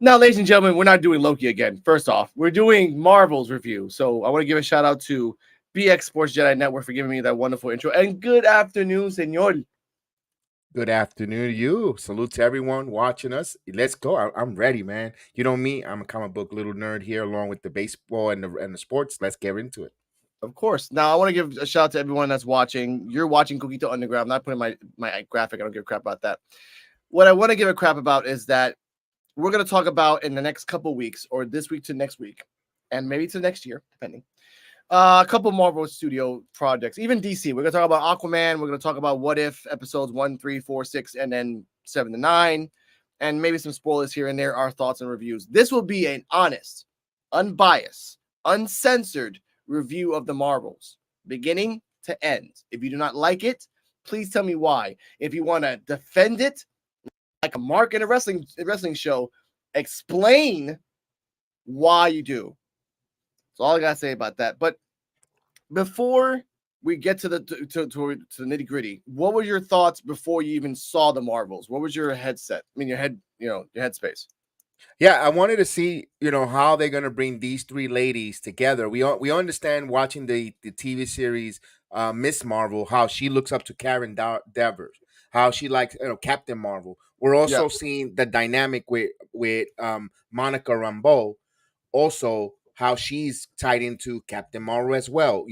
Now, ladies and gentlemen, we're not doing Loki again. First off, we're doing Marvel's review. So I want to give a shout out to BX Sports Jedi Network for giving me that wonderful intro. And good afternoon, senor. Good afternoon to you. Salute to everyone watching us. Let's go. I'm ready, man. You know me. I'm a comic book little nerd here, along with the baseball and the sports. Let's get into it. Of course. Now, I want to give a shout out to everyone that's watching. You're watching Coquito Underground. I'm not putting my graphic. I don't give a crap about that. What I want to give a crap about is that we're going to talk about in the next couple weeks, or this week to next week, and maybe to next year, depending. A couple Marvel Studio projects, even DC. We're going to talk about Aquaman. We're going to talk about What If episodes 1, 3, 4, 6, and then 7 to 9. And maybe some spoilers here and there, our thoughts and reviews. This will be an honest, unbiased, uncensored review of the Marvels, beginning to end. If you do not like it, please tell me why. If you want to defend it, like a mark in a wrestling show, explain why you do. That's all I gotta say about that. But before we get to the nitty gritty, what were your thoughts before you even saw the Marvels? What was your headset? I mean, your headspace. Yeah, I wanted to see, how they're gonna bring these three ladies together. We understand watching the TV series Miss Marvel, how she looks up to Karen Danvers, how she likes Captain Marvel. We're Yeah. also seeing the dynamic with Monica Rambeau, also how she's tied into Captain Marvel as well.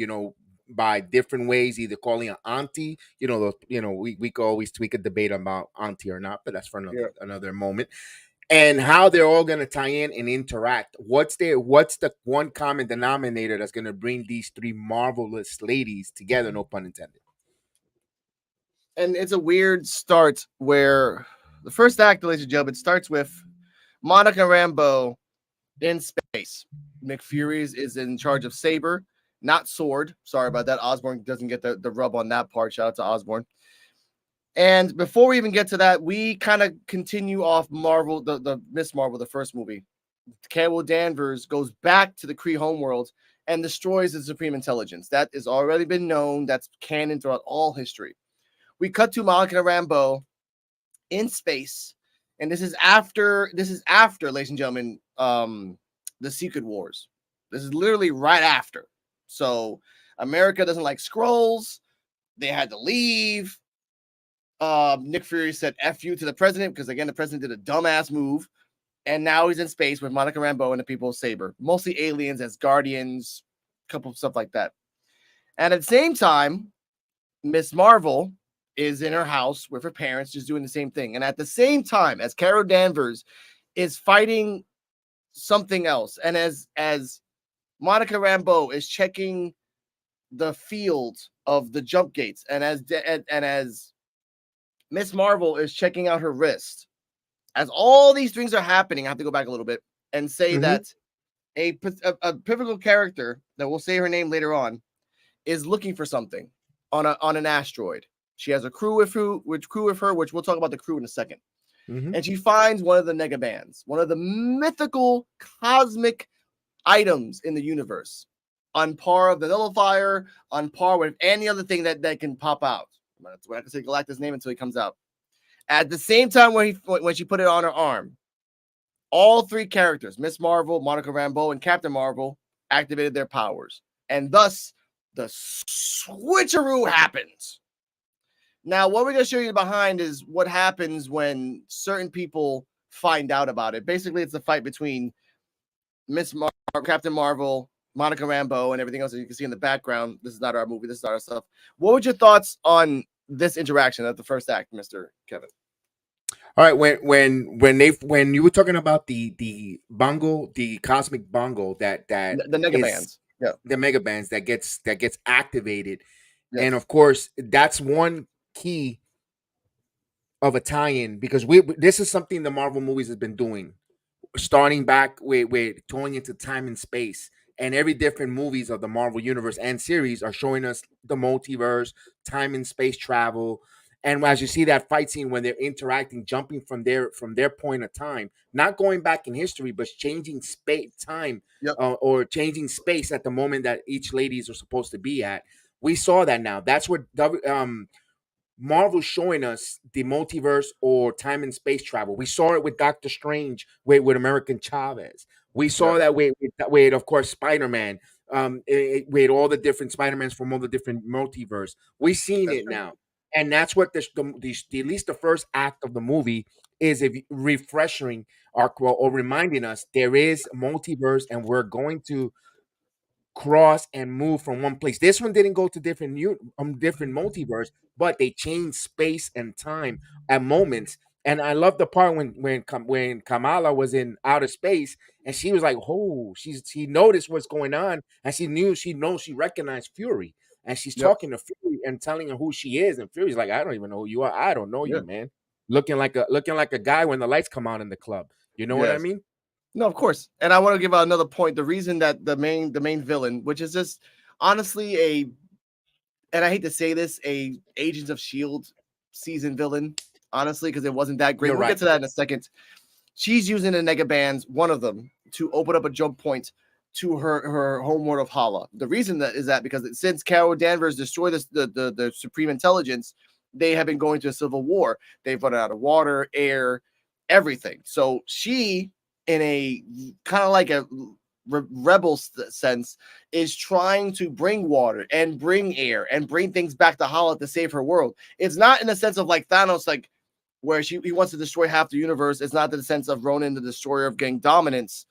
By different ways, either calling her auntie. We could debate about auntie or not, but that's for Yeah. another moment. And how they're all going to tie in and interact. What's the one common denominator that's going to bring these three marvelous ladies together? No pun intended. And it's a weird start where the first act, ladies and gentlemen, starts with Monica Rambeau in space. Nick Fury is in charge of Saber, not Sword. Sorry about that. Osborn doesn't get the rub on that part. Shout out to Osborn. And before we even get to that, we kind of continue off Marvel, the Miss Marvel, the first movie. Carol Danvers goes back to the Kree homeworld and destroys the Supreme Intelligence. That has already been known. That's canon throughout all history. We cut to Monica Rambeau in space, and this is after, ladies and gentlemen, the Secret Wars. This is literally right after. So America doesn't like Skrulls. They had to leave. Nick Fury said F you to the president because, again, the president did a dumbass move. And now he's in space with Monica Rambeau and the people of Saber. Mostly aliens as guardians, a couple of stuff like that. And at the same time, Miss Marvel is in her house with her parents just doing the same thing. And at the same time, as Carol Danvers is fighting something else, and as Monica Rambeau is checking the field of the jump gates, and as Miss Marvel is checking out her wrist, as all these things are happening, I have to go back a little bit and say that a pivotal character that we'll say her name later on is looking for something on an asteroid. She has a crew with her, which we'll talk about the crew in a second. And she finds one of the negabands, one of the mythical cosmic items in the universe, on par of the nullifier, on par with any other thing that can pop out. I'm not going to say Galactus' name until he comes out. At the same time, when she put it on her arm, all three characters, Miss Marvel, Monica Rambeau, and Captain Marvel, activated their powers. And thus, the switcheroo happens. Now, what we're going to show you behind is what happens when certain people find out about it. Basically, it's a fight between Captain Marvel, Monica Rambeau, and everything else that you can see in the background. This is not our movie. This is our stuff. What were your thoughts on this interaction at the first act, Mr. Kevin? All right, when you were talking about the bongo, the cosmic bongo that The negabands, yeah, the mega bands that gets activated, yes. and of course that's one key of a tie-in, because this is something the Marvel movies has been doing, starting back with going into time and space, and every different movies of the Marvel universe and series are showing us the multiverse, time and space travel. And as you see that fight scene when they're interacting, jumping from their point of time, not going back in history, but changing space, time, Yep. Or changing space at the moment that each ladies are supposed to be at. We saw that now. That's what Marvel showing us the multiverse or time and space travel. We saw it with Doctor Strange, with American Chavez. We Yeah, saw that with of course, Spider-Man, with all the different Spider-Mans from all the different multiverse. We've seen that's it true. now. And that's what at least the first act of the movie is, if refreshing or reminding us there is multiverse and we're going to cross and move from one place. This one didn't go to different multiverse, but they changed space and time at moments. And I love the part when Kamala was in outer space and she was like, "Oh," she noticed what's going on and she recognized Fury and she's Yep. talking to Fury and telling him who she is, and Fury's like, "I don't even know who you are. I don't know Yeah. you, man." Looking like a guy when the lights come on in the club. You know what I Yes. mean? No, of course. And I want to give out another point. The reason that the main villain, which is just honestly and I hate to say this, a Agents of Shield season villain, honestly, because it wasn't that great. You're We'll get right. to that in a second. She's using the nega bands, one of them, to open up a jump point to her homeworld of Hala. The reason that is that because since Carol Danvers destroyed the Supreme Intelligence, they have been going to a civil war. They've run out of water, air, everything. So she, in a kind of like a rebel sense, is trying to bring water and bring air and bring things back to Hala to save her world. It's not in the sense of like Thanos, like where he wants to destroy half the universe. It's not in the sense of Ronan the Destroyer of gang dominance.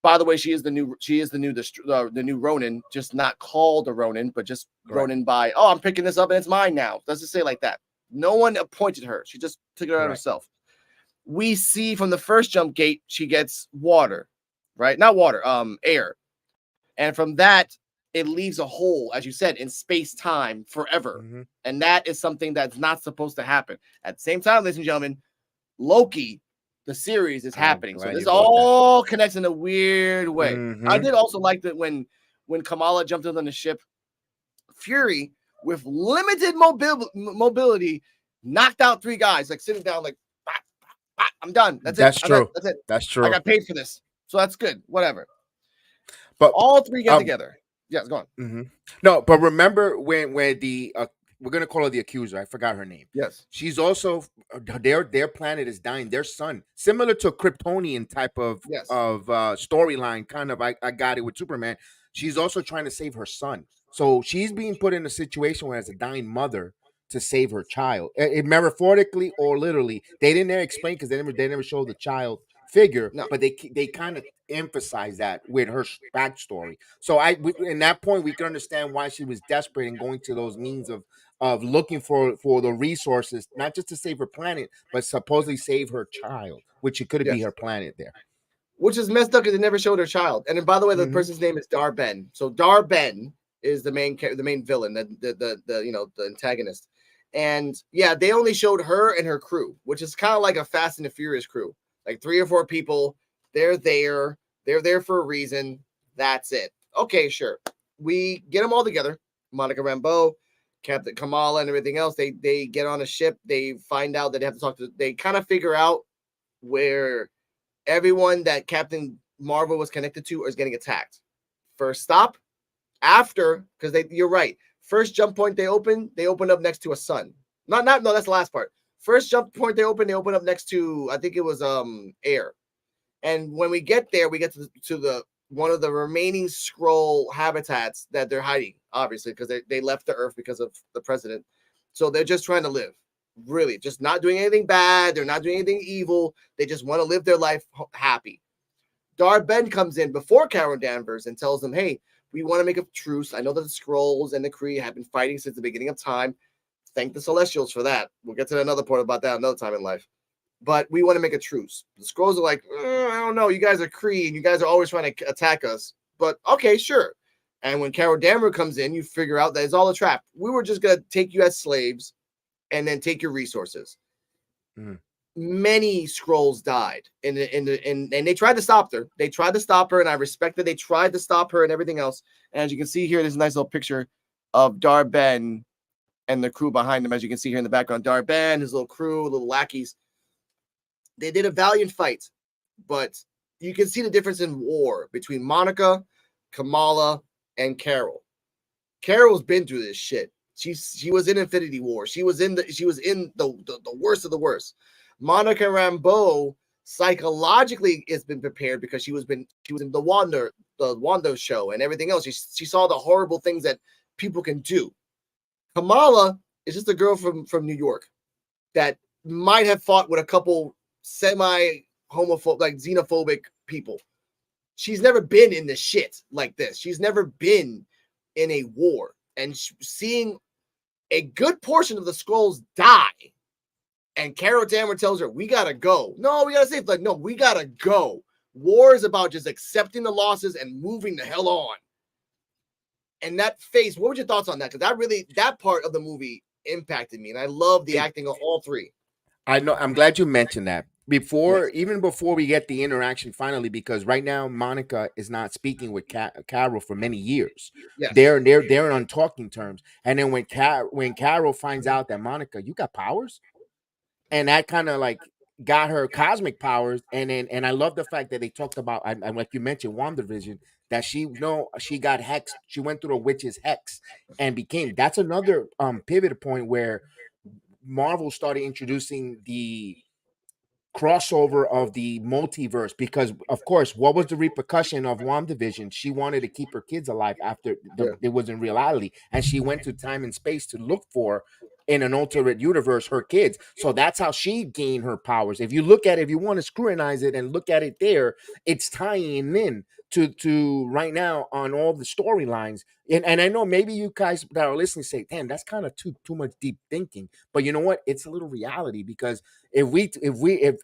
By the way, she is the new Ronin, just not called a Ronin, but just Correct. Ronin by, oh, I'm picking this up and it's mine now. Let's just say it like that. No one appointed her. She just took it out Correct. herself. We see from the first jump gate, she gets water, right? Not water, air. And from that, it leaves a hole, as you said, in space time forever. Hmm. And that is something that's not supposed to happen. At the same time, ladies and gentlemen, Loki, the series, is I'm happening. So glad this you brought that. all connects in a weird way. I Hmm. did also like that when Kamala jumped in on the ship, Fury, with limited mobility, knocked out 3 guys, like sitting down, like, "Bah, bah, bah, I'm done. That's it. That's I'm done. true. That's it. That's I true. got paid for this. So that's good. Whatever." But All 3 get um, together. Yes, go on. no, but remember when the we're gonna call her the accuser. I forgot her name. Yes. She's also their planet is dying. Their sun, similar to a Kryptonian type Yes. of storyline. Kind of, I got it with Superman. She's also trying to save her son. So she's being put in a situation where, as a dying mother, to save her child, metaphorically or literally. They didn't explain because they never showed the child figure, No. but they kind of emphasize that with her backstory. So in that point, we can understand why she was desperate and going to those means of looking for the resources, not just to save her planet, but supposedly save her child, which it could be Yes. her planet there. Which is messed up because they never showed her child. And then, by the way, the Hmm. person's name is Dar-Ben. So Dar-Ben is the main villain, the antagonist. And yeah, they only showed her and her crew, which is kind of like a Fast and the Furious crew, like 3 or 4 people. They're there. They're there for a reason. That's it. Okay, sure. We get them all together. Monica Rambeau, Captain Kamala, and everything else. They get on a ship. They find out that they have to talk to. They kind of figure out where everyone that Captain Marvel was connected to is getting attacked. First stop, after, because you're right. First jump point they open up next to a sun. No, that's the last part. First jump point they open up next to, I think it was air. And when we get there, we get to the one of the remaining scroll habitats that they're hiding, obviously, because they left the Earth because of the president. So they're just trying to live. Really, just not doing anything bad. They're not doing anything evil. They just want to live their life happy. Dar-Ben comes in before Carol Danvers and tells them, hey, we want to make a truce. I know that the Skrulls and the Kree have been fighting since the beginning of time. Thank the Celestials for that. We'll get to another point about that another time in life. But we want to make a truce. The Skrulls are like, I don't know. You guys are Kree and you guys are always trying to attack us. But okay, sure. And when Carol Danvers comes in, you figure out that it's all a trap. We were just going to take you as slaves and then take your resources. Mhm. Many Skrulls died and they tried to stop her. They tried to stop her, and I respect that they tried to stop her and everything else. And as you can see here, there's a nice little picture of Dar-Ben and the crew behind him. As you can see here in the background, Dar-Ben, his little crew, little lackeys. They did a valiant fight, but you can see the difference in war between Monica, Kamala, and Carol. Carol's been through this shit. She was in Infinity War. She was in the worst of the worst. Monica Rambeau psychologically has been prepared because she was in the Wanda show and everything else. She saw the horrible things that people can do. Kamala is just a girl from New York that might have fought with a couple semi-homophobic, like xenophobic people. She's never been in the shit like this. She's never been in a war. And seeing a good portion of the Skrulls die, and Carol Danvers tells her, we gotta go. No, we gotta save. Like, no, we gotta go. War is about just accepting the losses and moving the hell on. And that face, what were your thoughts on that? Because that part of the movie impacted me, and I love the acting of all three. I know. I'm glad you mentioned that. Even before we get the interaction finally, because right now Monica is not speaking with Carol for many years. Yes. They're on talking terms. And then when Carol finds out that Monica, you got powers, and that kind of like got her cosmic powers. And I love the fact that they talked about, and like you mentioned, WandaVision, that she got hexed. She went through a witch's hex and became. That's another pivot point where Marvel started introducing the crossover of the multiverse, because of course, what was the repercussion of WandaVision? She wanted to keep her kids alive after it was in reality, and she went to time and space to look for, in an alternate universe, her kids. So that's how she gained her powers. If you look at it, if you want to scrutinize it and look at it there, it's tying in to right now on all the storylines. And I know maybe you guys that are listening say, damn, that's kind of too much deep thinking. But you know what? It's a little reality, because if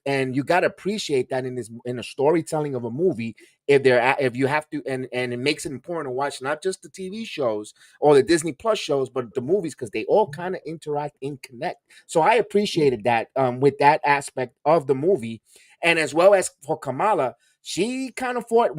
and you got to appreciate that in a storytelling of a movie, if you have to, and it makes it important to watch not just the TV shows or the Disney Plus shows, but the movies, because they all kind of interact and connect. So I appreciated that with that aspect of the movie. And as well as for Kamala, she kind of fought.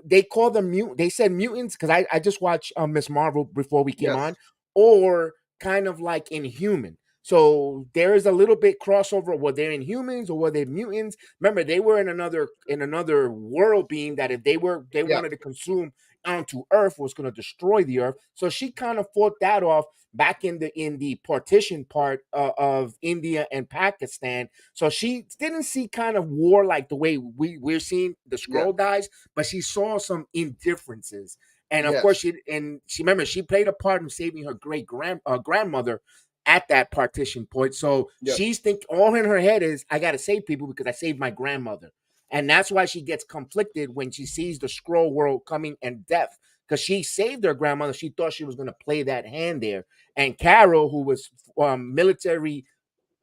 They call them they said mutants, because I just watched Miss Marvel before we came on, or kind of like Inhuman. So there is a little bit crossover. Were they Inhumans or were they mutants? Remember, they were in another world being that if they wanted to consume onto Earth, was going to destroy the Earth. So she kind of fought that off back in the partition part of India and Pakistan. So she didn't see kind of war like the way we're seeing the Skrull guys, but she saw some indifferences. And of course, she played a part in saving her great grandmother at that partition point. So she's all in her head is, I got to save people because I saved my grandmother. And that's why she gets conflicted when she sees the Skrull world coming and death, because she saved her grandmother. She thought she was going to play that hand there. And Carol, who was military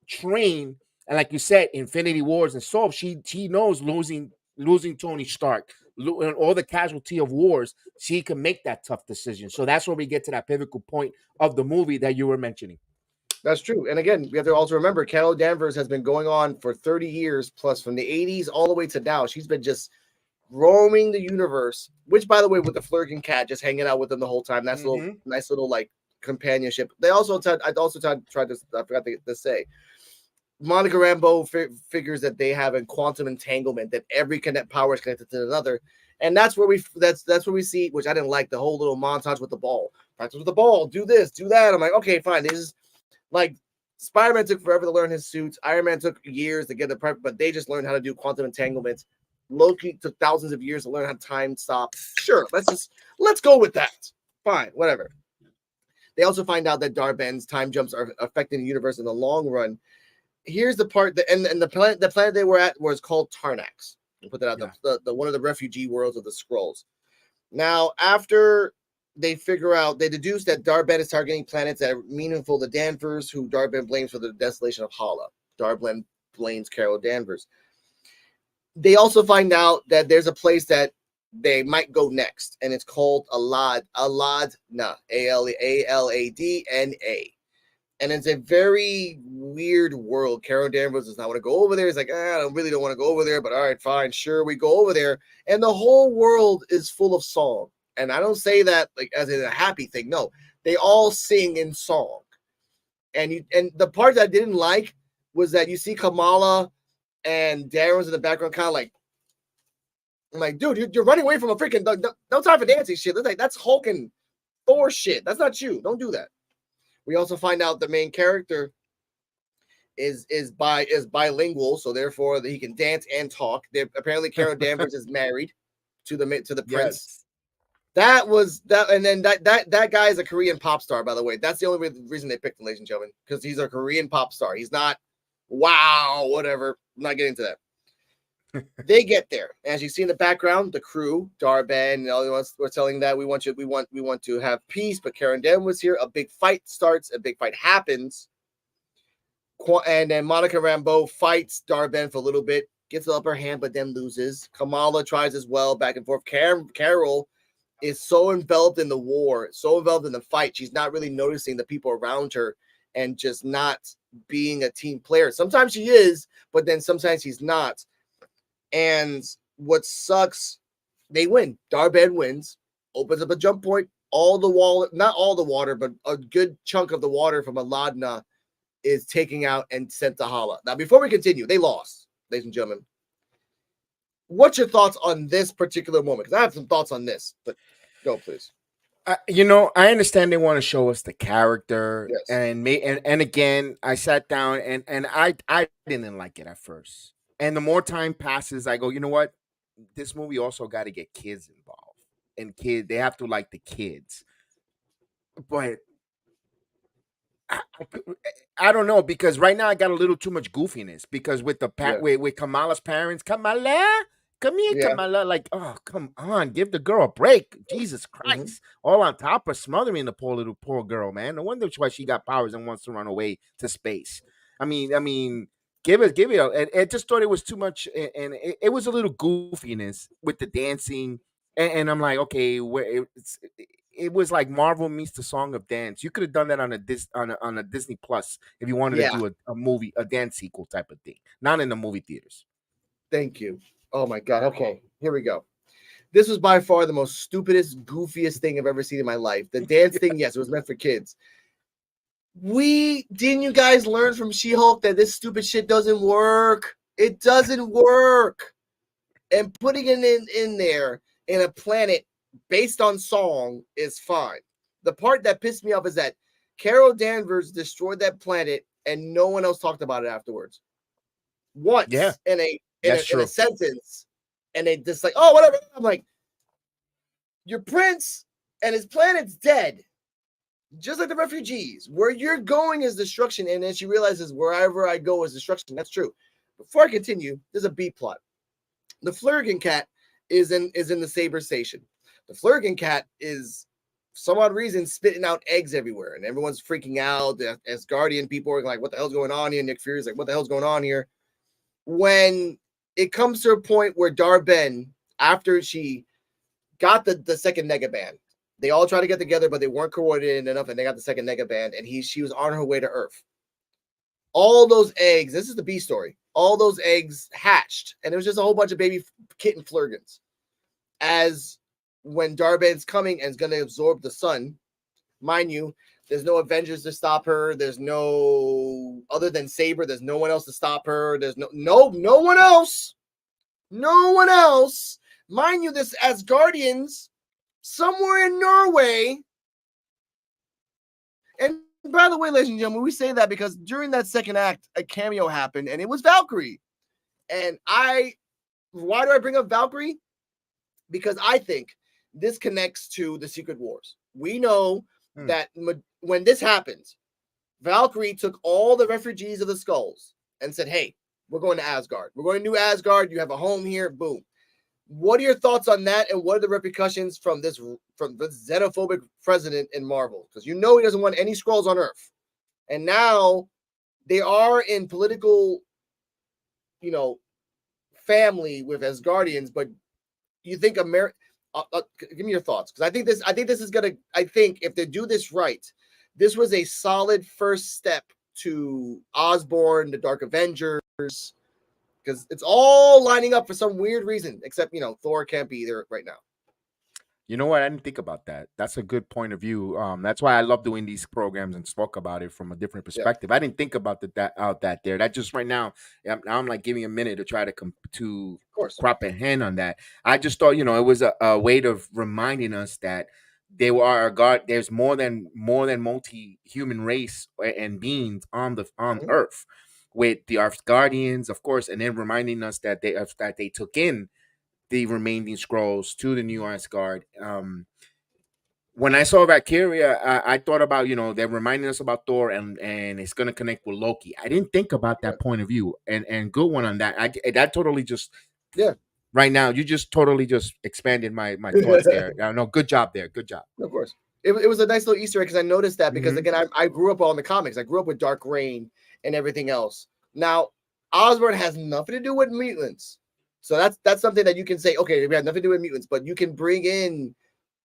trained, and like you said, Infinity Wars and so she knows losing Tony Stark, and all the casualty of wars, she can make that tough decision. So that's where we get to that pivotal point of the movie that you were mentioning. That's true. And again, we have to also remember Carol Danvers has been going on for 30 years plus, from the 80s all the way to now. She's been just roaming the universe, which, by the way, with the Flurkin cat just hanging out with them the whole time. That's a nice little like companionship. They also tried to, I forgot to say, Monica Rambeau figures that they have a quantum entanglement, that every power is connected to another. And that's where we see, which I didn't like, the whole little montage with the ball. Practice with the ball, do this, do that. I'm like, okay, fine. This is like Spider-Man took forever to learn his suits. Iron Man took years to get the prep, but they just learned how to do quantum entanglements. Loki took thousands of years to learn how to time stop. Sure, let's go with that. Fine, whatever. They also find out that Darben's time jumps are affecting the universe in the long run. Here's the part that, and the planet they were at was called Tarnax. We'll put that out, the one of the refugee worlds of the Skrulls. Now, after they deduce that Darben is targeting planets that are meaningful to Danvers, who Darben blames for the desolation of Hala. Darben blames Carol Danvers. They also find out that there's a place that they might go next, and it's called Aladna, Aladna. And it's a very weird world. Carol Danvers does not want to go over there. He's like, I really don't want to go over there, but all right, fine, sure, we go over there. And the whole world is full of song. And I don't say that like as in a happy thing. No, they all sing in song. And the part that I didn't like was that you see Kamala and Darren's in the background, kind of like, I'm like, dude, you're running away from a freaking no time for dancing shit. That's Hulk and Thor shit. That's not you. Don't do that. We also find out the main character is bilingual, so therefore he can dance and talk. Apparently, Carol Danvers is married to the prince. Yes. That was that, and then that guy is a Korean pop star, by the way. That's the only reason they picked him, ladies and gentlemen, because he's a Korean pop star. He's not wow, whatever. I'm not getting into that. They get there, as you see in the background, the crew, Darben, and all the ones were telling that we want to have peace, but Karen Den was here. A big fight starts. A big fight happens. And then Monica Rambeau fights Darben for a little bit, gets the upper hand, but then loses. Kamala tries as well, back and forth. Carol is so enveloped in the war, so enveloped in the fight, she's not really noticing the people around her and just not being a team player. Sometimes she is, but then sometimes she's not. And what sucks, they win. Darben wins, opens up a jump point. Not all the water, but a good chunk of the water from Aladna is taking out and sent to Hala. Now, before we continue, they lost, ladies and gentlemen. What's your thoughts on this particular moment? Because I have some thoughts on this, but go, please. I understand they want to show us the character, Yes. and again, I sat down and I didn't like it at first. And the more time passes, I go, you know what? This movie also got to get kids involved, and they have to like the kids. But I don't know, because right now I got a little too much goofiness, because with with Kamala's parents, Kamala, come here, Kamala, like, oh, come on, give the girl a break. Jesus Christ. All on top of smothering the poor girl, man. No wonder why she got powers and wants to run away to space. I mean, give it. I just thought it was too much, and it was a little goofiness with the dancing, and I'm like, okay, it was like Marvel meets the Song of Dance. You could have done that on a Disney Plus if you wanted to do a movie, a dance sequel type of thing, not in the movie theaters. Thank you. Oh my God. Okay, here we go. This was by far the most stupidest, goofiest thing I've ever seen in my life. The dance thing, yes, it was meant for kids. Didn't you guys learn from She-Hulk that this stupid shit doesn't work? It doesn't work. And putting it in there in a planet based on song is fine. The part that pissed me off is that Carol Danvers destroyed that planet and no one else talked about it afterwards. Once in a sentence, and they just like, oh, whatever. I'm like, your prince and his planet's dead. Just like the refugees. Where you're going is destruction. And then she realizes wherever I go is destruction. That's true. Before I continue, there's a B plot. The Flurgan cat is in the Saber Station. The Flurgan cat is, for some odd reason, spitting out eggs everywhere, and everyone's freaking out. The Asgardian people are like, what the hell's going on here? Nick Fury's like, what the hell's going on here? When it comes to a point where Darben, after she got the second Negaband, they all tried to get together, but they weren't coordinated enough, and they got the second Negaband, and she was on her way to Earth. All those eggs, this is the B story, all those eggs hatched, and it was just a whole bunch of baby kitten Flurgans. As when Darben's coming and is going to absorb the sun, mind you, there's no Avengers to stop her. There's no, other than Saber, there's no one else to stop her. There's no one else. No one else. Mind you, this Asgardians somewhere in Norway. And by the way, ladies and gentlemen, we say that because during that second act, a cameo happened, and it was Valkyrie. And why do I bring up Valkyrie? Because I think this connects to the Secret Wars. We know that when this happens, Valkyrie took all the refugees of the Skulls and said, hey, we're going to Asgard. We're going to New Asgard. You have a home here. Boom. What are your thoughts on that? And what are the repercussions from the xenophobic president in Marvel? Because you know he doesn't want any Skrulls on Earth. And now they are in political, family with Asgardians, but you think America, give me your thoughts, because I think this is gonna. I think if they do this right, this was a solid first step to Osborn, the Dark Avengers, because it's all lining up for some weird reason. Except Thor can't be there right now. You know what? I didn't think about that. That's a good point of view. That's why I love doing these programs and talk about it from a different perspective. I didn't think about that there. That just right now, I'm like giving a minute to try to crop a hand on that. I just thought, it was a way of reminding us that they are a god. There's more than multi-human race and beings on Mhm. Earth, with the Earth Guardians, of course, and then reminding us that they took in the remaining scrolls to the new Asgard. When I saw Valkyria, I thought about, they're reminding us about Thor, and it's gonna connect with Loki. I didn't think about Yeah. that point of view, and good one on that. That totally just Yeah. right now, you just totally just expanded my thoughts there. No, good job there. Good job. Of course. It was a nice little Easter egg because I noticed that because Mhm. again, I grew up on the comics. I grew up with Dark Reign and everything else. Now, Osborn has nothing to do with mutants. So that's something that you can say, okay, we have nothing to do with mutants, but you can bring in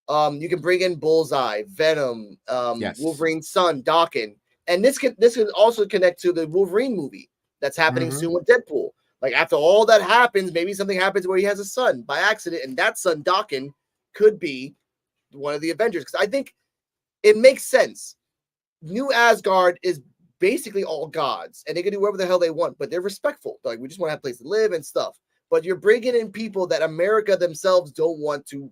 Bullseye, Venom, Yes. Wolverine's son, Daken. And this can also connect to the Wolverine movie that's happening Mhm. soon with Deadpool. Like after all that happens, maybe something happens where he has a son by accident, and that son, Daken, could be one of the Avengers. Because I think it makes sense. New Asgard is basically all gods, and they can do whatever the hell they want, but they're respectful. Like we just want to have a place to live and stuff. But you're bringing in people that America themselves don't want to,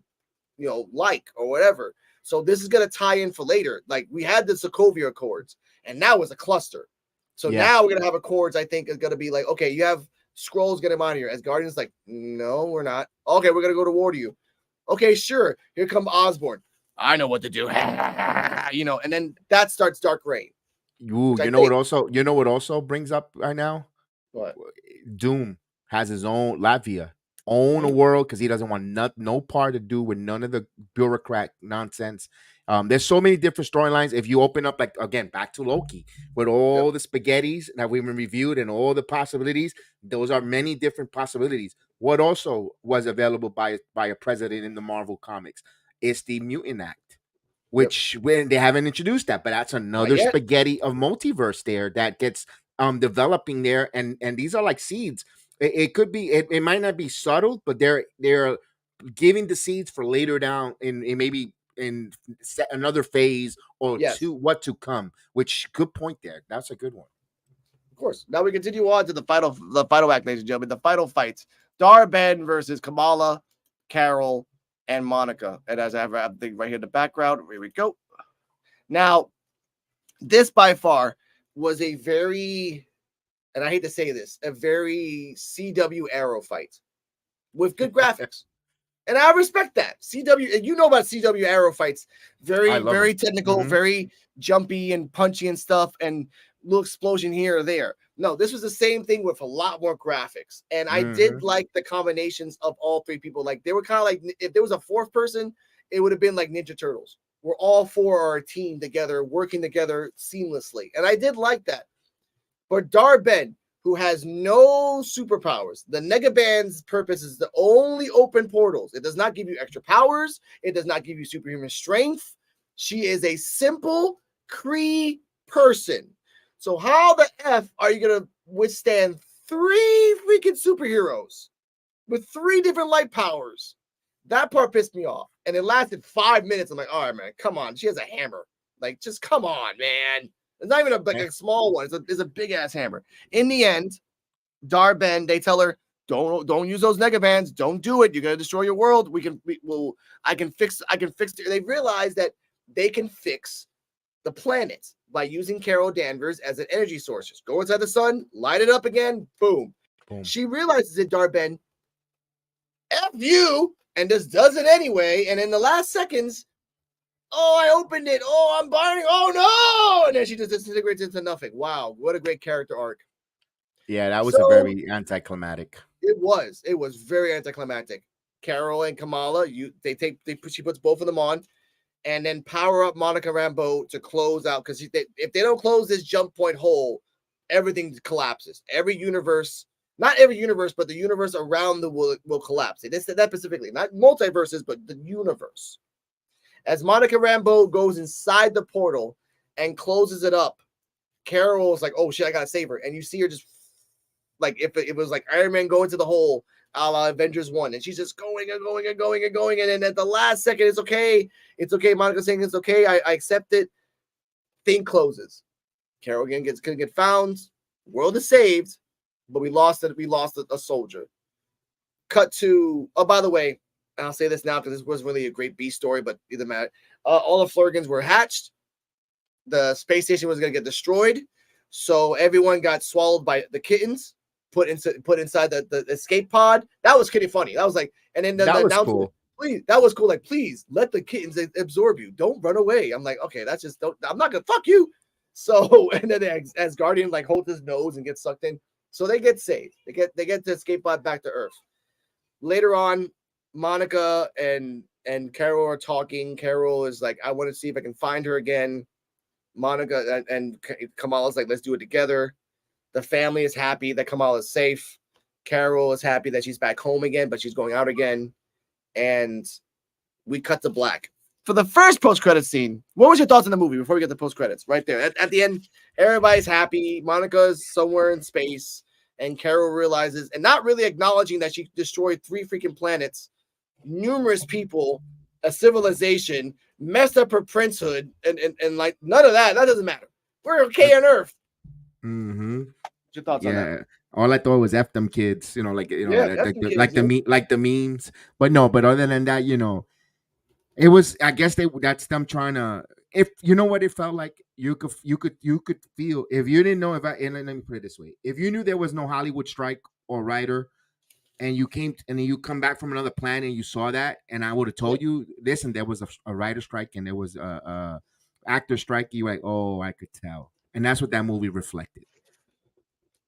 like or whatever. So this is gonna tie in for later. Like we had the Sokovia Accords, and now it's a cluster. So Yeah. now we're gonna have Accords. I think is gonna be like, okay, you have scrolls get him out of here. As Guardians, like, no, we're not. Okay, we're gonna go to war to you. Okay, sure. Here come Osborn. I know what to do. And then that starts Dark Reign, Ooh, which I think you know what also brings up right now? what. Doom has his own Latvia, own a Mhm. world because he doesn't want no part to do with none of the bureaucrat nonsense. There's so many different storylines. If you open up, like again, back to Loki with Yep. all the spaghettis that we've been reviewed and all the possibilities, those are many different possibilities. What also was available by a president in the Marvel comics is the Mutant Act, Yep. which when they haven't introduced that, but that's Not another yet. spaghetti of multiverse there that gets developing there, and these are like seeds. It could be, it might not be subtle, but they're giving the seeds for later down in maybe in another phase or Yes. two, what to come. Which good point there. That's a good one. Of course. Now we continue on to the final act, ladies and gentlemen. The final fights. Dar-Ben versus Kamala, Carol, and Monica. And as I have everything right here in the background, here we go. Now, this by far was a very, and I hate to say this, a very CW Arrow fight with good graphics. And I respect that. CW, and you know about CW Arrow fights, I very, love them. very technical, Hmm. very jumpy and punchy and stuff, and little explosion here or there. No, this was the same thing with a lot more graphics. And I did Hmm. like the combinations of all three people. Like they were kind of like, if there was a fourth person, it would have been like Ninja Turtles. We're all four are a team together, working together seamlessly. And I did like that. But Dar-Ben, who has no superpowers, the Negaband's purpose is to only open portals. It does not give you extra powers. It does not give you superhuman strength. She is a simple Kree person. So how the F are you going to withstand three freaking superheroes with three different light powers? That part pissed me off. And it lasted 5 minutes. I'm like, all right, man, come on. She has a hammer. Like, just come on, man. It's not even like a small one. It's a big ass hammer. In the end, Dar-Ben, they tell her, don't use those Negabands. Don't do it. You're gonna destroy your world. I can fix it. They realize that they can fix the planet by using Carol Danvers as an energy source. Just go inside the sun, light it up again, boom. Boom. She realizes it, Dar-Ben, F you, and just does it anyway. And in the last seconds, oh, I opened it. Oh, I'm burning. Oh no! And then she just disintegrates into nothing. Wow, what a great character arc. Yeah, that was a So very anticlimactic. it was very anticlimactic. Carol and Kamala, she puts both of them on, and then power up Monica Rambeau to close out because if they don't close this jump point hole, everything collapses. Every universe, not every universe, but the universe around the will collapse. They said that specifically, not multiverses, but the universe. As Monica Rambeau goes inside the portal and closes it up, Carol's like, "Oh shit, I gotta save her," and you see her just like if it was like Iron Man going to the hole, a la Avengers 1, and she's just going and going and going and going, and then at the last second, it's okay. Monica saying it's okay. I accept it. Thing closes. Carol again gonna get found. World is saved, but we lost it. We lost a soldier. Cut to, oh, by the way, And I'll say this now because this wasn't really a great B story, but either matter. All the Flurgans were hatched. The space station was going to get destroyed. So everyone got swallowed by the kittens, put inside the escape pod. That was pretty funny. That was like, and then the That was announcement, cool. please, that was cool. Like, please let the kittens absorb you. Don't run away. I'm like, okay, that's just, I'm not going to fuck you. So, and then as Guardian like holds his nose and gets sucked in. So they get saved. They get the escape pod back to Earth. Later on, Monica and Carol are talking. Carol is like, I want to see if I can find her again. Monica and Kamala's like, let's do it together. The family is happy that Kamala is safe. Carol is happy that she's back home again, but she's going out again. And we cut to black. For the first post-credit scene, what was your thoughts on the movie before we get to post-credits? Right there. At the end, everybody's happy. Monica's somewhere in space. And Carol realizes, and not really acknowledging that she destroyed 3 freaking planets, numerous people, a civilization, messed up her princehood, and like none of that doesn't matter. We're okay on Earth. Mm-hmm. What's your thoughts on that? All I thought was F them kids, like like the memes. But no, but other than that, it was, I guess that's them trying to, if you know what it felt like, you could feel, if you didn't know, and let me put it this way, if you knew there was no Hollywood strike or writer, and you came and then you come back from another planet and you saw that, and I would have told you, listen, there was a writer strike and there was a actor strike, you're like, oh, I could tell. And that's what that movie reflected.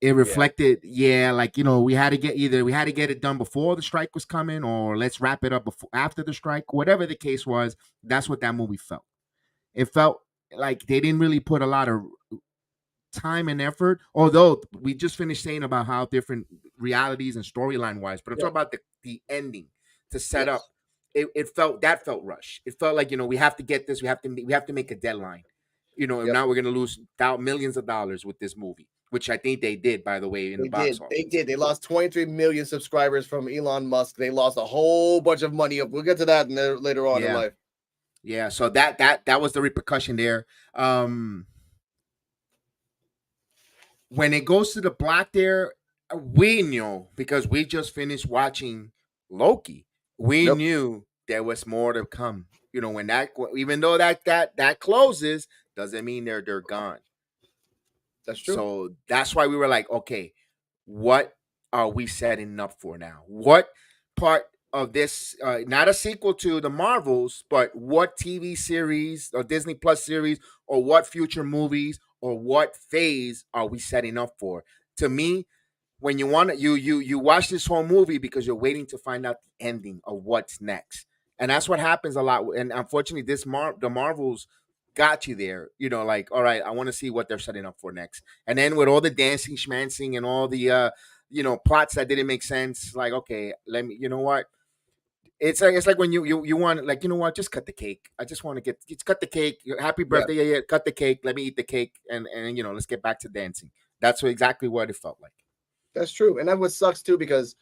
It reflected, like, we had to get it done before the strike was coming, or let's wrap it up after the strike. Whatever the case was, that's what that movie felt. It felt like they didn't really put a lot of time and effort, although we just finished saying about how different realities and storyline wise, but I'm talking about the ending to set up. It felt rushed. It felt like, we have to get this, we have to make a deadline, and now we're gonna lose millions of dollars with this movie, which I think they did, by the way, in the box office. They did. They lost 23 million subscribers from Elon Musk. They lost a whole bunch of money. We'll get to that later on in life. Yeah, so that was the repercussion there. When it goes to the black there, we knew, because we just finished watching Loki. We knew there was more to come. When even though that closes, doesn't mean they're gone. That's true. So that's why we were like, okay, what are we setting up for now? What part of this, not a sequel to the Marvels, but what TV series or Disney Plus series, or what future movies, or what phase are we setting up for? To me, when you want to, you watch this whole movie because you're waiting to find out the ending of what's next. And that's what happens a lot. And unfortunately, the Marvels got you there, like, all right, I want to see what they're setting up for next. And then with all the dancing, schmancing, and all the plots that didn't make sense, like, okay, let me, you know what? It's like when you want, like, just cut the cake. I just want to cut the cake. Happy birthday, yeah, cut the cake. Let me eat the cake, and let's get back to dancing. That's exactly what it felt like. That's true, and that what sucks too, because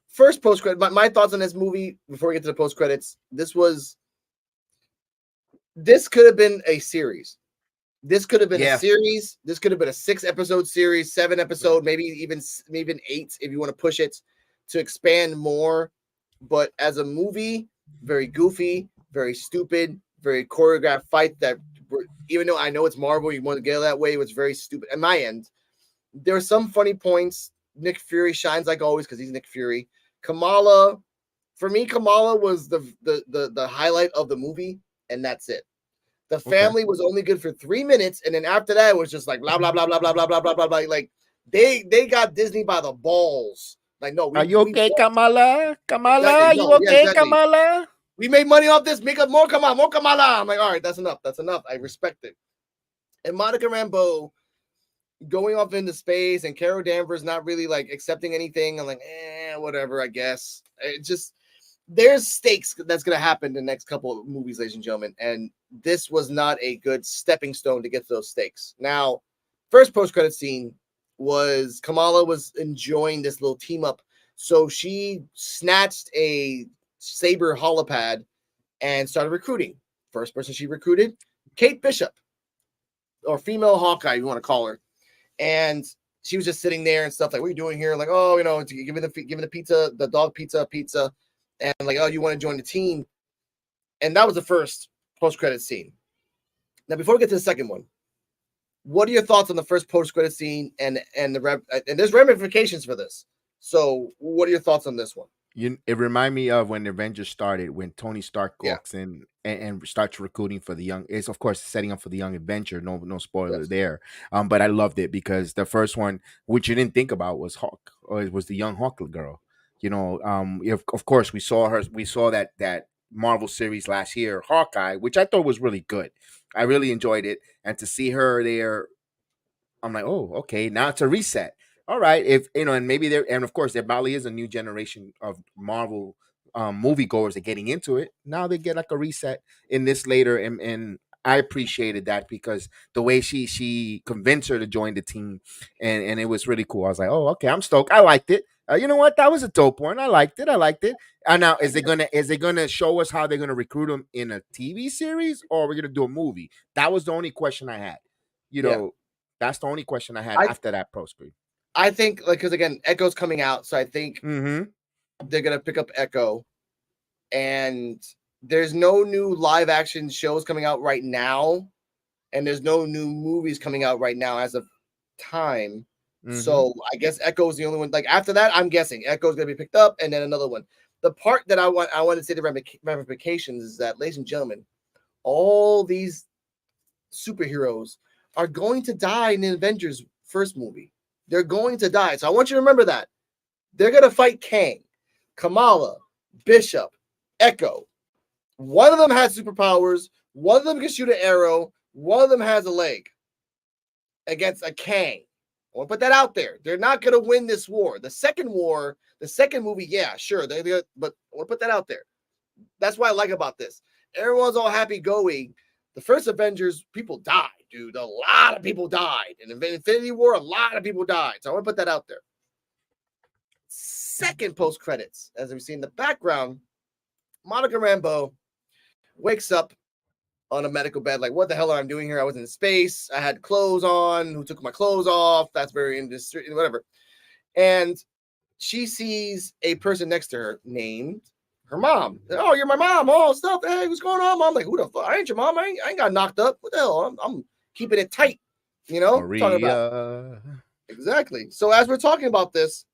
first post credit. My thoughts on this movie before we get to the post credits. This could have been a series. This could have been a series. This could have been a 6-episode series, 7-episode, maybe even 8 if you want to push it to expand more. But as a movie, very goofy, very stupid, very choreographed fight that, even though I know it's Marvel, you want to get it that way, it was very stupid. At my end, there were some funny points. Nick Fury shines like always because he's Nick Fury. Kamala was the highlight of the movie, and that's it. The family was only good for 3 minutes, and then after that, it was just like blah blah blah blah blah blah blah blah blah blah. Like they got Disney by the balls. Like, no, are you okay, Kamala? Kamala, you okay, Kamala? We made money off this. Make up more. Come on, more Kamala. I'm like, all right, that's enough. That's enough. I respect it. And Monica Rambeau going off into space, and Carol Danvers not really like accepting anything. I'm like, whatever, I guess. It just, there's stakes that's going to happen in the next couple of movies, ladies and gentlemen. And this was not a good stepping stone to get to those stakes. Now, first post-credit scene was Kamala was enjoying this little team up. So she snatched a Saber holopad and started recruiting. First person she recruited, Kate Bishop, or female Hawkeye, you want to call her. And she was just sitting there and stuff like, what are you doing here? Like, oh, give me the pizza, the dog pizza. and like, oh, you want to join the team, and that was the first post-credit scene. Now, before we get to the second one, what are your thoughts on the first post-credit scene and there's ramifications for this? So, what are your thoughts on this one? It reminded me of when the Avengers started, when Tony Stark Yeah. walks in and starts recruiting for the young. It's of course setting up for the young Avenger. No spoiler Yes. there. But I loved it because the first one, which you didn't think about, was Hawk, or it was the young Hawk girl. Of course we saw her. We saw that Marvel series last year, Hawkeye, which I thought was really good. I really enjoyed it, and to see her there, I'm like, oh, okay, now it's a reset. All right, if and maybe and of course there probably is a new generation of Marvel moviegoers that getting into it. Now they get like a reset in this later, and I appreciated that because the way she convinced her to join the team, and it was really cool. I was like, oh, okay, I'm stoked. I liked it. You know what? That was a dope one. I liked it. I liked it. And now is they gonna show us how they're gonna recruit them in a TV series, or are we gonna do a movie? That was the only question I had. You Yeah. know, that's the only question I had after that post screen. I think, like, because again, Echo's coming out, so I think they're gonna pick up Echo, and there's no new live action shows coming out right now, and there's no new movies coming out right now as of time. So I guess Echo's the only one. Like after that, I'm guessing Echo's gonna be picked up, and then another one. The part that I want to say the ramifications is that, ladies and gentlemen, all these superheroes are going to die in the Avengers first movie. They're going to die. So I want you to remember that. They're going to fight Kang, Kamala, Bishop, Echo. One of them has superpowers. One of them can shoot an arrow. One of them has a leg against a Kang. I want to put that out there. They're not going to win this war. The second movie, yeah, sure. But I want to put that out there. That's what I like about this. Everyone's all happy-going. The first Avengers, people died, dude. A lot of people died. In Infinity War, a lot of people died. So I want to put that out there. Second post-credits, as we see in the background, Monica Rambeau wakes up on a medical bed, like, what the hell am I doing here? I was in space. I had clothes on. Who took my clothes off? That's very industry, whatever. And she sees a person next to her named her mom. Oh, you're my mom. Oh, stuff. Hey, what's going on, mom? Like, who the fuck? I ain't your mom. I ain't got knocked up. What the hell? I'm keeping it tight. Maria. Talking about exactly. So as we're talking about this,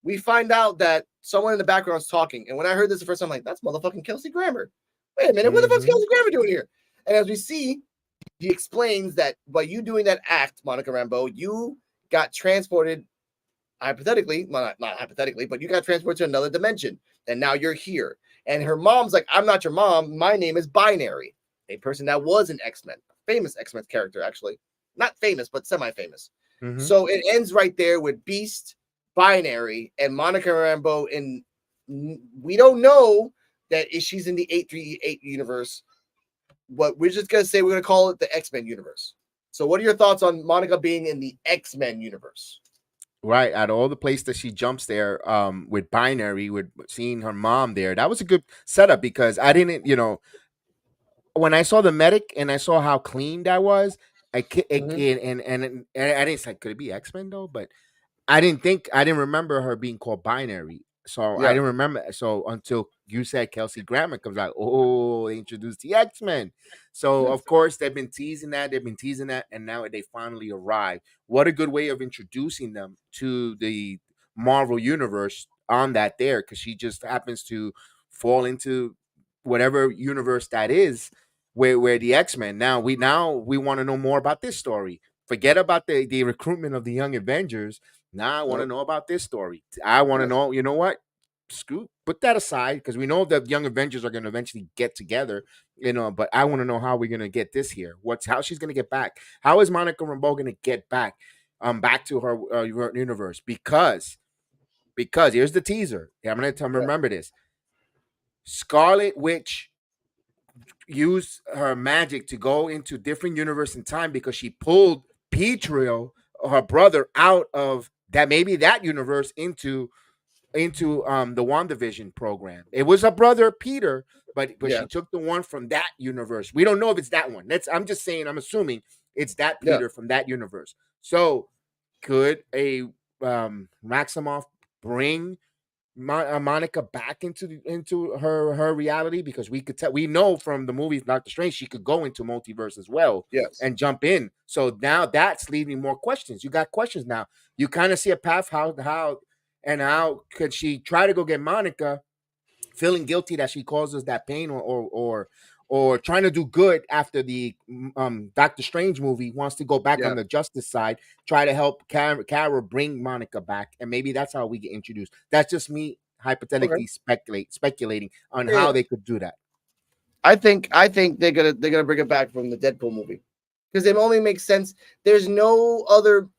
we find out that someone in the background is talking. And when I heard this the first time, I'm like, that's motherfucking Kelsey Grammer. Wait a minute, what the fuck's Kelsey Grammer doing here? And as we see, he explains that by you doing that act, Monica Rambeau, you got transported hypothetically, well, not hypothetically, but you got transported to another dimension, and now you're here. And her mom's like, I'm not your mom. My name is Binary, a person that was an X-Men, famous X-Men character, actually. Not famous, but semi-famous. So it ends right there with Beast, Binary, and Monica Rambeau. And we don't know that she's in the 838 universe, but we're just going to say we're going to call it the X-Men universe. So what are your thoughts on Monica being in the X-Men universe? Right, at all the place that she jumps there, with Binary, with seeing her mom there, that was a good setup because I didn't, when I saw the medic and I saw how clean that was, I didn't say, could it be X-Men though? But I didn't remember her being called Binary. So I Yeah. didn't remember. So until you said Kelsey Grammer comes out, oh, they introduced the X-Men. So of course they've been teasing that, and now they finally arrived. What a good way of introducing them to the Marvel universe on that there, because she just happens to fall into whatever universe that is, where the X-Men. Now we want to know more about this story. Forget about the recruitment of the Young Avengers. Now I want to know about this story. I want to know, you know what? Put that aside because we know that Young Avengers are going to eventually get together, but I want to know how we're going to get this here. How she's going to get back? How is Monica Rambeau going to get back to her universe? Because here's the teaser. I'm going to remember this. Scarlet Witch used her magic to go into different universe and time because she pulled Pietro, her brother, out of that universe into the WandaVision program. It was her brother Peter, but she took the one from that universe. We don't know if it's that one. I'm just saying, I'm assuming it's that Peter from that universe. So could a Maximoff bring Monica back into her reality, because we know from the movies Doctor Strange she could go into multiverse as well Yes. and jump in. So now that's leaving more questions. You got questions now. You kind of see a path how could she try to go get Monica, feeling guilty that she causes that pain, or trying to do good after the Doctor Strange movie, wants to go back Yeah. on the justice side, try to help Kara bring Monica back, and maybe that's how we get introduced. That's just me hypothetically speculating on how Yeah. they could do that. I think they're gonna bring it back from the Deadpool movie, because it only makes sense. There's no other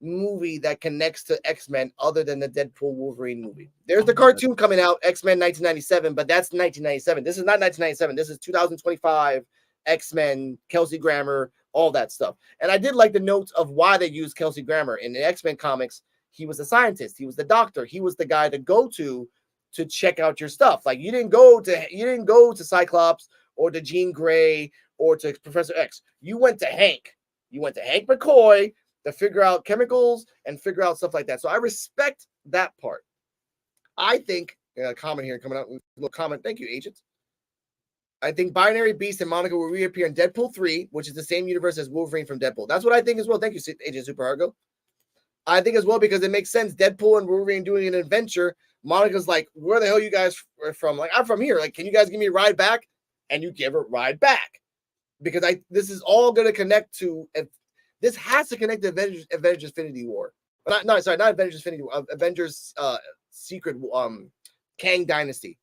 movie that connects to X-Men other than the Deadpool Wolverine movie. There's the cartoon coming out, X-Men 1997, but that's 1997. This is not 1997. This is 2025 X-Men, Kelsey Grammer, all that stuff. And I did like the notes of why they used Kelsey Grammer. In the X-Men comics, he was a scientist, he was the doctor, he was the guy to go to check out your stuff. Like you didn't go to Cyclops or to Jean Grey or to Professor X. You went to Hank. You went to Hank McCoy to figure out chemicals and figure out stuff like that. So I respect that part. I think comment here coming out, a little comment. Thank you, agents. I think Binary Beast and Monica will reappear in Deadpool 3, which is the same universe as Wolverine from Deadpool. That's what I think as well. Thank you, Agent Super Argo. I think as well, because it makes sense. Deadpool and Wolverine doing an adventure. Monica's like, where the hell you guys are from? Like, I'm from here. Like, can you guys give me a ride back? And you give her a ride back. Because this is all going to connect to, this has to connect to Avengers Infinity War. Not Avengers Infinity War, Avengers Secret Kang Dynasty.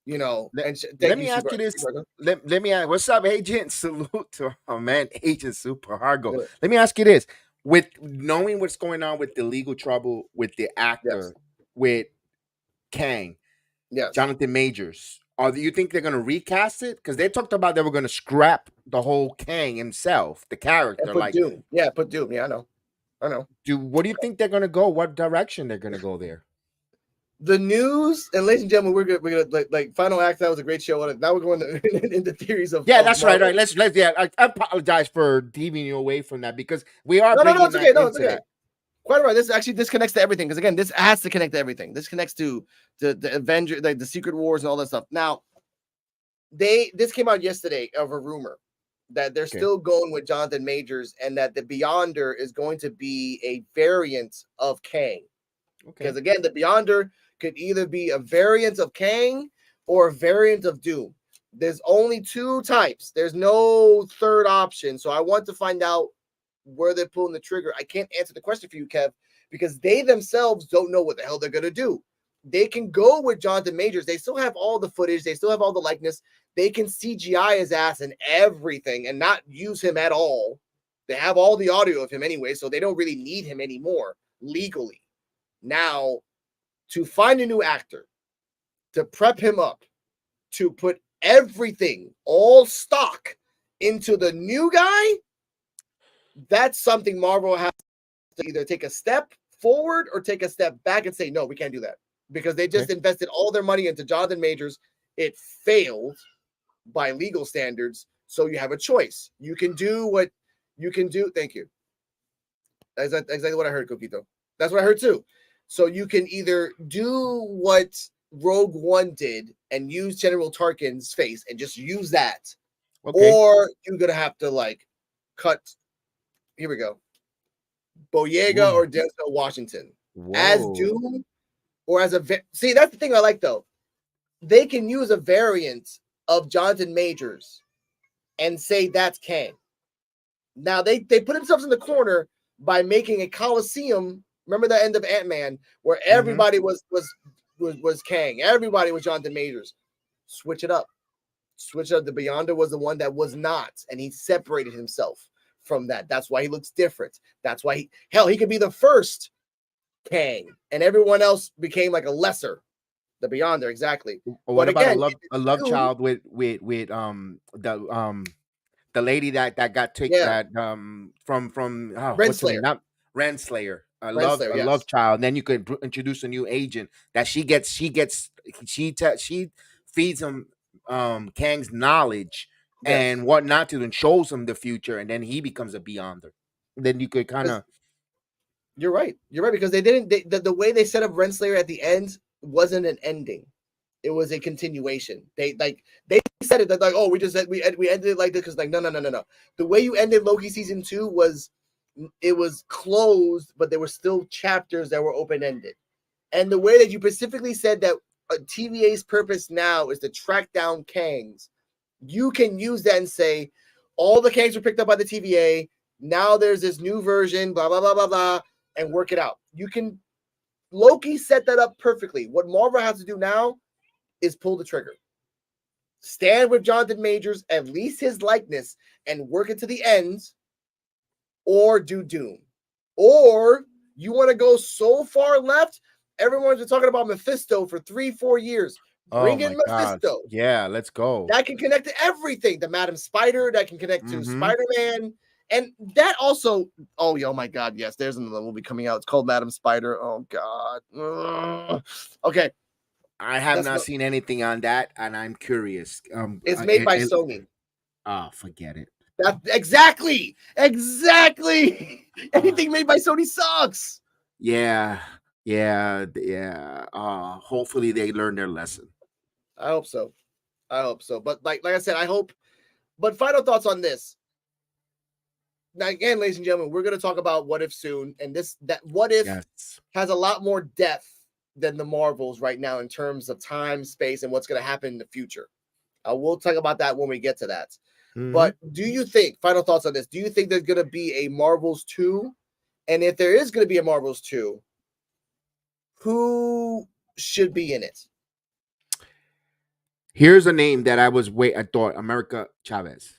You know, let me ask you this. Let me ask, what's up, Agent? Salute to our man, Agent Super Argo. Good. Let me ask you this. With knowing what's going on with the legal trouble with the actor, with Kang, Jonathan Majors, do you think they're going to recast it? Because they talked about they were going to scrap the whole Kang himself, the character. And put Doom. Yeah, put Doom. Yeah, I know. What do you think they're going to go? What direction they're going to go there? The news, and ladies and gentlemen, we're gonna like final act. That was a great show. Now we're going into theories of that's Marvel. right. Let's I apologize for deviating you away from that, because we are no, it's okay. No, it's okay. Quite right. This connects to everything, because again, this has to connect to everything. This connects to the Avenger, like the Secret Wars and all that stuff. Now, this came out yesterday of a rumor that they're still going with Jonathan Majors, and that the Beyonder is going to be a variant of Kang. Because again, the Beyonder could either be a variant of Kang or a variant of Doom. There's only two types. There's no third option. So I want to find out where they're pulling the trigger. I can't answer the question for you, Kev, because they themselves don't know what the hell they're going to do. They can go with Jonathan Majors. They still have all the footage. They still have all the likeness. They can CGI his ass and everything and not use him at all. They have all the audio of him anyway, so they don't really need him anymore legally. Now, to find a new actor, to prep him up, to put everything, all stock into the new guy, that's something Marvel has to either take a step forward or take a step back and say, no, we can't do that. Because they just invested all their money into Jonathan Majors. It failed by legal standards. So you have a choice. You can do what you can do. Thank you. That's exactly what I heard, Coquito. That's what I heard too. So you can either do what Rogue One did and use General Tarkin's face and just use that, or you're gonna have to like cut. Here we go. Boyega or Denzel Washington as Doom, or as a see. That's the thing I like though. They can use a variant of Jonathan Majors and say that's Kang. Now they put themselves in the corner by making a Coliseum. Remember the end of Ant-Man where everybody was Kang, everybody was Jonathan Majors. Switch it up. The Beyonder was the one that was not, and he separated himself from that. That's why he looks different. That's why he could be the first Kang, and everyone else became like a lesser. The Beyonder, exactly. What about a love child with the lady that got taken that from Renslayer. Not Renslayer. A love child. And then you could introduce a new agent that she feeds him Kang's knowledge and what not to, and shows him the future, and then he becomes a Beyonder. Then you could kind of You're right. You're right, because they didn't. The way they set up Renslayer at the end wasn't an ending. It was a continuation. They said it that like, oh, we just said we ended it like this because like no. The way you ended Loki season 2 was it was closed, but there were still chapters that were open ended. And the way that you specifically said that TVA's purpose now is to track down Kangs, you can use that and say all the Kangs were picked up by the TVA. Now there's this new version, blah blah blah blah blah, and work it out. You can. Loki set that up perfectly. What Marvel has to do now is pull the trigger. Stand with Jonathan Majors, at least his likeness, and work it to the end, or do Doom. Or you want to go so far left, everyone's been talking about Mephisto for 3-4 years. Bring in Mephisto. Yeah, let's go. That can connect to everything. The Madam Spider, that can connect to Spider-Man. And that also, oh my God, yes, there's another movie coming out. It's called Madam Spider. Oh God. Ugh. Okay. I have not seen anything on that, and I'm curious. It's made by Sony. Oh, forget it. Exactly. Anything made by Sony sucks. Yeah. Hopefully they learn their lesson. I hope so. But like I said, I hope. But final thoughts on this. Now, again, ladies and gentlemen, we're going to talk about What If soon, and that What If has a lot more depth than the Marvels right now in terms of time, space, and what's going to happen in the future. We'll talk about that when we get to that. But do you think, final thoughts on this, do you think there's going to be a Marvels 2? And if there is going to be a Marvels 2, who should be in it? Here's a name that I thought, America Chavez.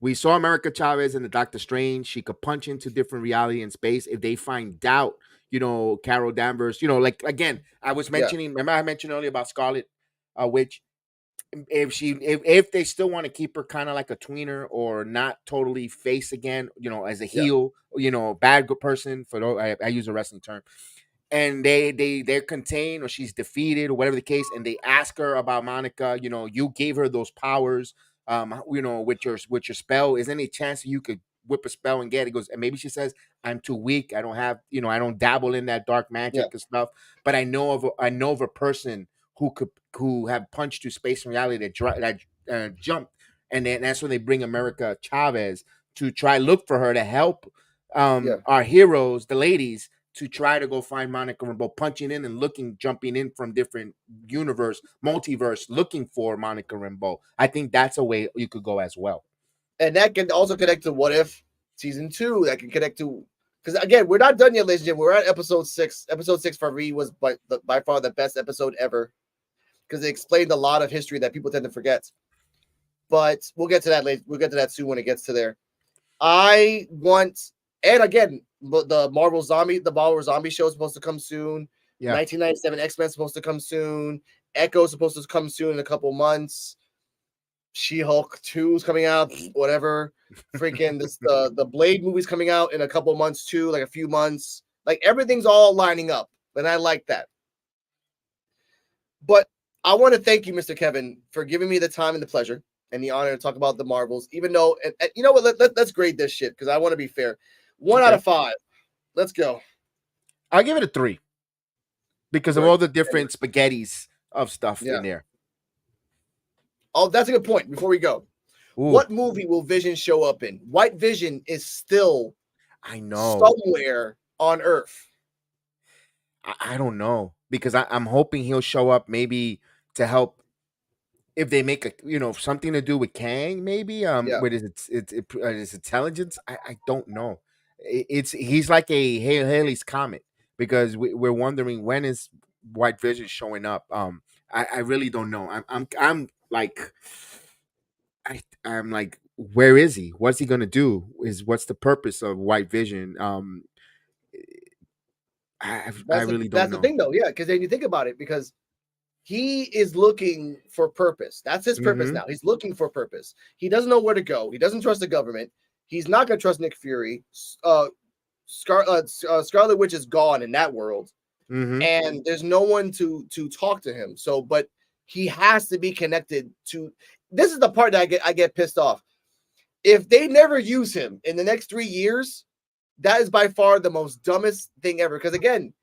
We saw America Chavez in the Doctor Strange. She could punch into different reality and space. If they find out, Carol Danvers, like, again, I was mentioning, remember I mentioned earlier about Scarlet Witch. If they still want to keep her kind of like a tweener or not totally face again, as a heel, bad good person, I use a wrestling term, and they're contained or she's defeated or whatever the case, and they ask her about Monica, you gave her those powers, with your spell, is there any chance that you could whip a spell and get it? Goes, and maybe she says, I'm too weak, I don't have, I don't dabble in that dark magic and stuff, but I know of a person who have punched through space and reality that jumped, and then that's when they bring America Chavez to try look for her to help our heroes, the ladies, to try to go find Monica Rambeau, punching in and jumping in from different multiverse, looking for Monica Rambeau. I think that's a way you could go as well. And that can also connect to What If season 2. That can connect to, because again, we're not done yet, ladies and gentlemen. We're at episode 6. Episode 6 for me was by far the best episode ever, because it explained a lot of history that people tend to forget. But we'll get to that later. We'll get to that soon when it gets to there. And again, the Marvel Zombie show is supposed to come soon. 1997 X-Men is supposed to come soon. Echo is supposed to come soon in a couple months. She-Hulk 2 is coming out. Whatever. Freaking the Blade movie's coming out in a couple months too, like a few months. Like everything's all lining up, and I like that. But I want to thank you, Mr. Kevin, for giving me the time and the pleasure and the honor to talk about the Marvels. Even though, you know what, let's grade this shit because I want to be fair. 1 out of 5. Let's go. I'll give it a 3 because of all the different spaghettis of stuff in there. Oh, that's a good point. Before we go, what movie will Vision show up in? White Vision is still, somewhere on Earth. I don't know, because I'm hoping he'll show up maybe to help. If they make something to do with Kang, maybe with his intelligence, I don't know. He's like a Haley's Comet, because we're wondering when is White Vision showing up. I really don't know. I'm like, where is he? What's he gonna do? What's the purpose of White Vision? I really don't know. That's the thing, though, because then you think about it, because he is looking for purpose. That's his purpose now. He's looking for purpose. He doesn't know where to go. He doesn't trust the government. He's not going to trust Nick Fury. Scarlet Witch is gone in that world, and there's no one to talk to him. So, but he has to be connected to. This is the part that I get pissed off. If they never use him in the next 3 years, that is by far the most dumbest thing ever. Because again,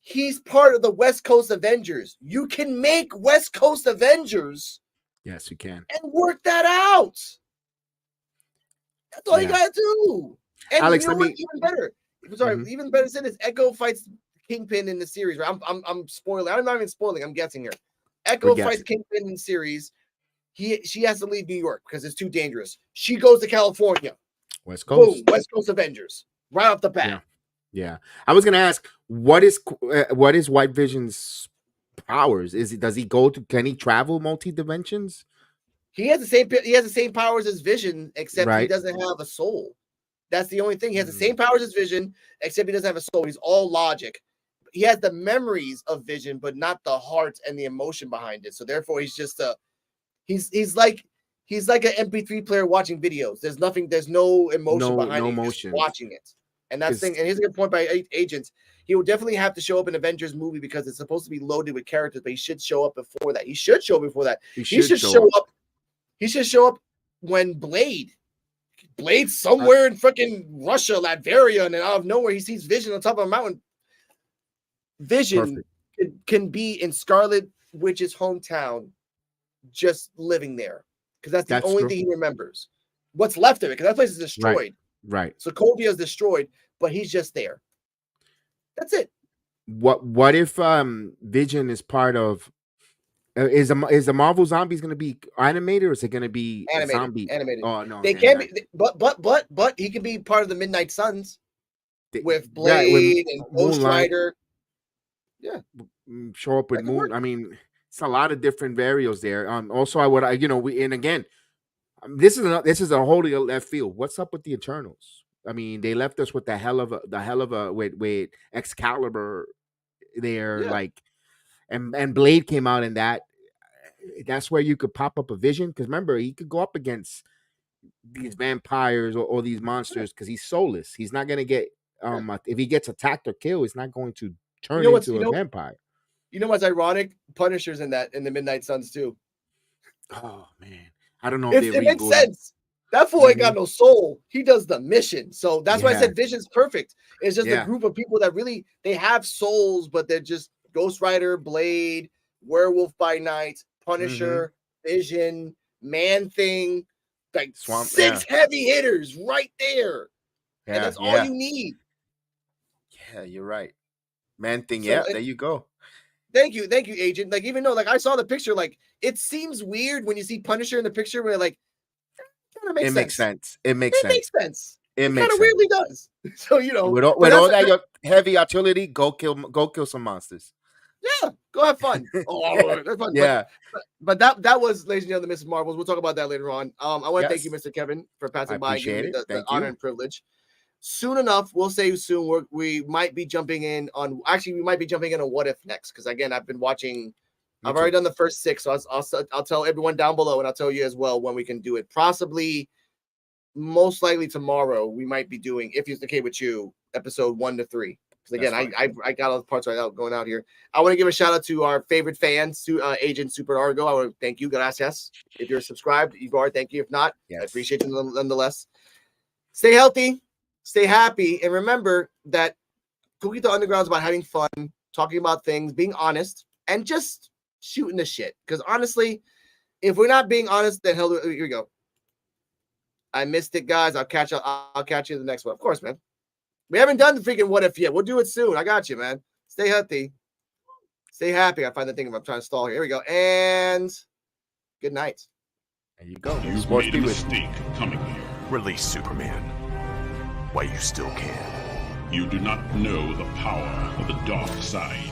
he's part of the West Coast Avengers. You can make West Coast Avengers. Yes, you can. And work that out. That's all you gotta do. And Alex, you know what? Even better. Sorry, even better said is Echo fights Kingpin in the series. Right? I'm spoiling. I'm not even spoiling. I'm guessing here. Echo fights Kingpin in the series. She has to leave New York because it's too dangerous. She goes to California. West Coast. Boom, West Coast Avengers. Right off the bat. Yeah. I was gonna ask, what is White Vision's powers? Can he travel multi-dimensions? He has the same powers as Vision, except he doesn't have a soul. That's the only thing. He has the same powers as Vision, except he doesn't have a soul. He's all logic. He has the memories of Vision, but not the heart and the emotion behind it. So therefore, he's just he's like an MP3 player watching videos. There's no emotion behind it. Just watching it. And that's the thing. And here's a good point by Agents. He will definitely have to show up in Avengers movie because it's supposed to be loaded with characters, but he should show up before that. He should show before that. He should show up. He should show up when Blade's somewhere in freaking Russia, Latveria, and then out of nowhere he sees Vision on top of a mountain. Vision can be in Scarlet Witch's hometown, just living there, because that's the only thing he remembers. What's left of it, because that place is destroyed. Right. Sokovia is destroyed, but he's just there. That's it. What if Vision is part of? Is the Marvel Zombies going to be animated, or is it going to be zombie? Animated. Oh no, they can be, but he can be part of the Midnight Suns with Blade and Ghost Rider. Yeah, show up with Moon. I mean, it's a lot of different variables there. Also, this is a wholly left field. What's up with the Eternals? I mean, they left us with the hell of a with Excalibur there, and Blade came out in that. That's where you could pop up a Vision, because remember, he could go up against these vampires or these monsters because he's soulless. He's not gonna get if he gets attacked or killed, he's not going to turn into a vampire. You know what's ironic? Punisher's in the Midnight Suns too. Oh man, I don't know if it makes sense. That fool ain't got no soul. He does the mission. So that's why I said Vision's perfect. It's just a group of people that really, they have souls, but they're just Ghost Rider, Blade, Werewolf by Night, Punisher, Vision, Man-Thing, like six heavy hitters right there. Yeah, and that's all you need. Yeah, you're right. Man-Thing, there you go. Thank you, Agent. Like, even though, like, I saw the picture, like, it seems weird when you see Punisher in the picture where, like, it makes sense. It makes sense. It makes kind of weirdly does. So, you know, with all that heavy artillery, go kill some monsters. Yeah, go have fun. That's fun. Yeah, but that was, ladies and gentlemen, Mrs. Marvels. We'll talk about that later on. I want to thank you, Mr. Kevin, for passing by and giving me the honor and privilege. Soon enough, we'll say soon. We might be jumping in on. Actually, we might be jumping in on What If next, because again, I've been watching. I've already done the first 6, so I'll tell everyone down below, and I'll tell you as well when we can do it. Possibly, most likely tomorrow, we might be doing, if it's okay with you, episode 1 to 3. Because again, I got all the parts going out here. I want to give a shout out to our favorite fans, to Agent Super Argo. I want to thank you, gracias. If you're subscribed, you've already, thank you. If not, I appreciate you nonetheless. Stay healthy, stay happy, and remember that Coquito Underground is about having fun, talking about things, being honest, and just shooting the shit. Because honestly, if we're not being honest, then hell, here we go. I missed it, guys. I'll catch you in the next one. Of course, man. We haven't done the freaking What If yet. We'll do it soon. I got you, man. Stay healthy. Stay happy. I find the thing if I'm trying to stall here. Here we go. And good night. There you go. You've made a mistake coming here. Release Superman while you still can. You do not know the power of the dark side.